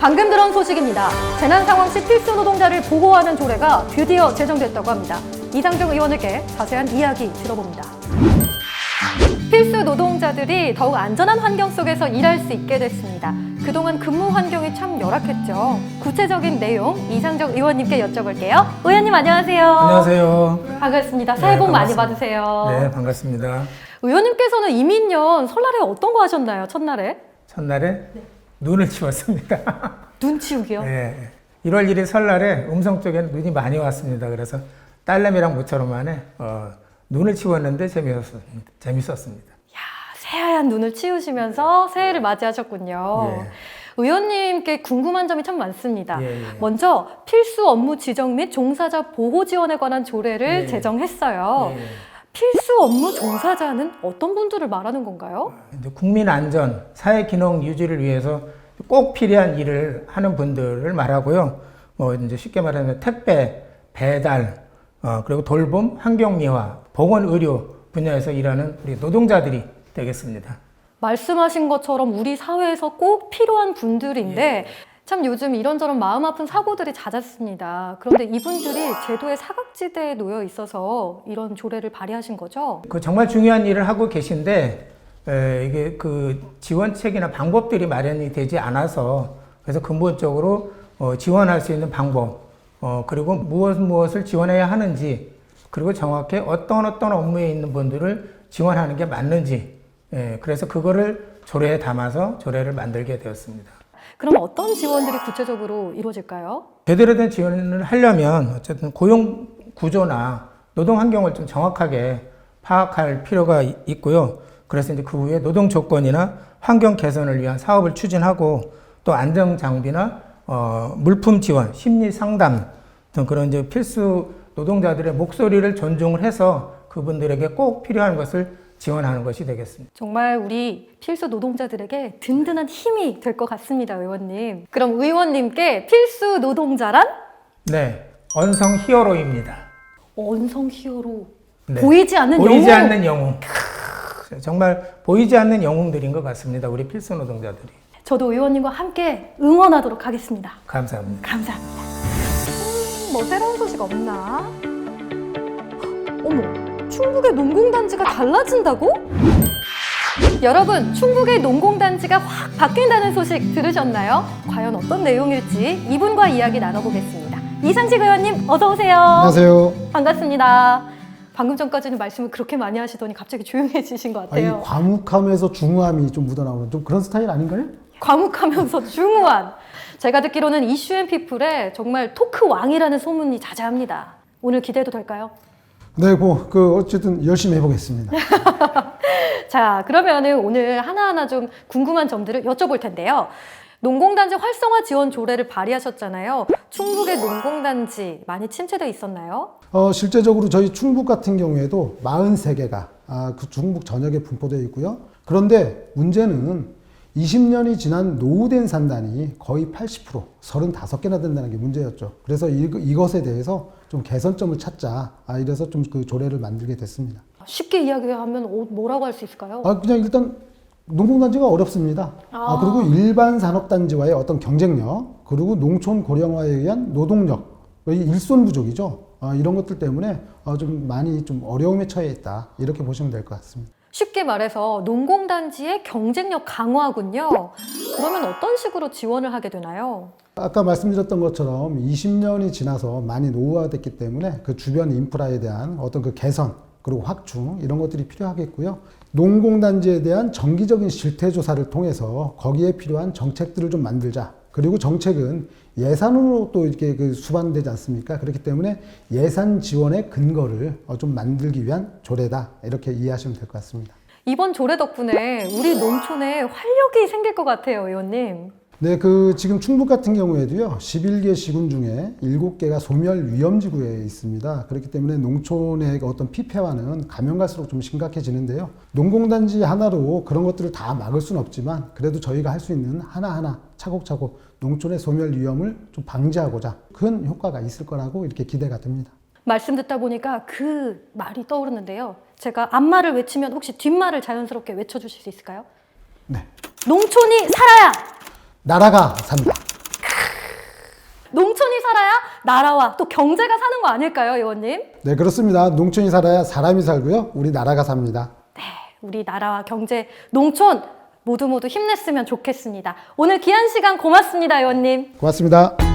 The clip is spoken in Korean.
방금 들은 소식입니다. 재난 상황 시 필수 노동자를 보호하는 조례가 드디어 제정됐다고 합니다. 이상정 의원에게 자세한 이야기 들어봅니다. 필수 노동자들이 더욱 안전한 환경 속에서 일할 수 있게 됐습니다. 그동안 근무 환경이 참 열악했죠. 구체적인 내용 이상정 의원님께 여쭤볼게요. 의원님 안녕하세요. 안녕하세요. 반갑습니다. 새해 복 많이 받으세요. 네, 반갑습니다. 의원님께서는 이민년 설날에 어떤 거 하셨나요? 첫날에? 첫날에 눈을 치웠습니다. 눈 치우기요? 네. 1월 1일 설날에 음성 쪽에 눈이 많이 왔습니다. 그래서 딸내미랑 모처럼 만에 눈을 치웠는데 재밌었습니다. 야, 새하얀 눈을 치우시면서 새해를 맞이하셨군요. 예. 의원님께 궁금한 점이 참 많습니다. 예, 예. 먼저 필수 업무 지정 및 종사자 보호 지원에 관한 조례를 예. 제정했어요. 예. 필수 업무 종사자는 어떤 분들을 말하는 건가요? 이제 국민 안전, 사회 기능 유지를 위해서 꼭 필요한 일을 하는 분들을 말하고요. 뭐 이제 쉽게 말하면 택배, 배달, 그리고 돌봄, 환경미화, 보건 의료 분야에서 일하는 우리 노동자들이 되겠습니다. 말씀하신 것처럼 우리 사회에서 꼭 필요한 분들인데 참 요즘 이런저런 마음 아픈 사고들이 잦았습니다. 그런데 이분들이 제도의 사각지대에 놓여 있어서 이런 조례를 발의하신 거죠? 그 정말 중요한 일을 하고 계신데 이게 그 지원책이나 방법들이 마련이 되지 않아서 그래서 근본적으로 지원할 수 있는 방법 그리고 무엇을 지원해야 하는지 그리고 정확히 어떤 업무에 있는 분들을 지원하는 게 맞는지 그래서 그거를 조례에 담아서 조례를 만들게 되었습니다. 그럼 어떤 지원들이 구체적으로 이루어질까요? 제대로 된 지원을 하려면 어쨌든 고용 구조나 노동 환경을 좀 정확하게 파악할 필요가 있고요. 그래서 이제 그 후에 노동 조건이나 환경 개선을 위한 사업을 추진하고 또 안정 장비나 물품 지원, 심리 상담 등 그런 이제 필수 노동자들의 목소리를 존중을 해서 그분들에게 꼭 필요한 것을 지원하는 것이 되겠습니다. 정말 우리 필수 노동자들에게 든든한 힘이 될 것 같습니다, 의원님. 그럼 의원님께 필수 노동자란? 네, 언성 히어로입니다. 언성 히어로. 네. 보이지 않는 보이지 영웅. 않는 영웅. 정말 보이지 않는 영웅들인 것 같습니다. 우리 필수 노동자들이. 저도 의원님과 함께 응원하도록 하겠습니다. 감사합니다. 감사합니다. 뭐 새로운 소식 없나? 어머, 충북의 농공단지가 달라진다고? 여러분, 충북의 농공단지가 확 바뀐다는 소식 들으셨나요? 과연 어떤 내용일지 이분과 이야기 나눠보겠습니다. 이상식 의원님, 어서 오세요. 안녕하세요. 반갑습니다. 방금 전까지는 말씀을 그렇게 많이 하시더니 갑자기 조용해지신 것 이 같아요. 과묵함에서 중후함이 좀 묻어나오는 좀 그런 스타일 아닌가요? 과묵하면서 중후한. 제가 듣기로는 이슈앤피플의 정말 토크 왕이라는 소문이 자자합니다. 오늘 기대해도 될까요? 네, 어쨌든 열심히 해보겠습니다. 자, 그러면은 오늘 하나하나 좀 궁금한 점들을 여쭤볼 텐데요. 농공단지 활성화 지원 조례를 발의하셨잖아요. 충북의 농공단지 많이 침체돼 있었나요? 실제적으로 저희 충북 같은 경우에도 43개가 그 충북 전역에 분포되어 있고요. 그런데 문제는 20년이 지난 노후된 산단이 거의 80%, 35개나 된다는 게 문제였죠. 그래서 이것에 대해서 좀 개선점을 찾자. 이래서 좀 그 조례를 만들게 됐습니다. 쉽게 이야기하면 뭐라고 할 수 있을까요? 그냥 일단 농공단지가 어렵습니다. 그리고 일반 산업단지와의 어떤 경쟁력, 그리고 농촌 고령화에 의한 노동력, 일손 부족이죠. 이런 것들 때문에 좀 많이 좀 어려움에 처해 있다. 이렇게 보시면 될 것 같습니다. 쉽게 말해서 농공단지의 경쟁력 강화군요. 그러면 어떤 식으로 지원을 하게 되나요? 아까 말씀드렸던 것처럼 20년이 지나서 많이 노후화됐기 때문에 그 주변 인프라에 대한 어떤 그 개선, 그리고 확충 이런 것들이 필요하겠고요. 농공단지에 대한 정기적인 실태조사를 통해서 거기에 필요한 정책들을 좀 만들자. 그리고 정책은 예산으로 또 이렇게 수반되지 않습니까? 그렇기 때문에 예산 지원의 근거를 좀 만들기 위한 조례다. 이렇게 이해하시면 될 것 같습니다. 이번 조례 덕분에 우리 농촌에 활력이 생길 것 같아요, 의원님. 네, 지금 충북 같은 경우에도요, 11개 시군 중에 7개가 소멸 위험지구에 있습니다. 그렇기 때문에 농촌의 어떤 피폐화는 가면 갈수록 좀 심각해지는데요. 농공단지 하나로 그런 것들을 다 막을 수는 없지만, 그래도 저희가 할 수 있는 하나하나 차곡차곡 농촌의 소멸 위험을 좀 방지하고자 큰 효과가 있을 거라고 이렇게 기대가 됩니다. 말씀 듣다 보니까 그 말이 떠오르는데요. 제가 앞말을 외치면 혹시 뒷말을 자연스럽게 외쳐주실 수 있을까요? 네. 농촌이 살아야! 나라가 산다. 나라와 또 경제가 사는 거 아닐까요, 의원님? 네, 그렇습니다. 농촌이 살아야 사람이 살고요. 우리 나라가 삽니다. 네, 우리 나라와 경제, 농촌 모두 힘냈으면 좋겠습니다. 오늘 귀한 시간 고맙습니다, 의원님. 고맙습니다.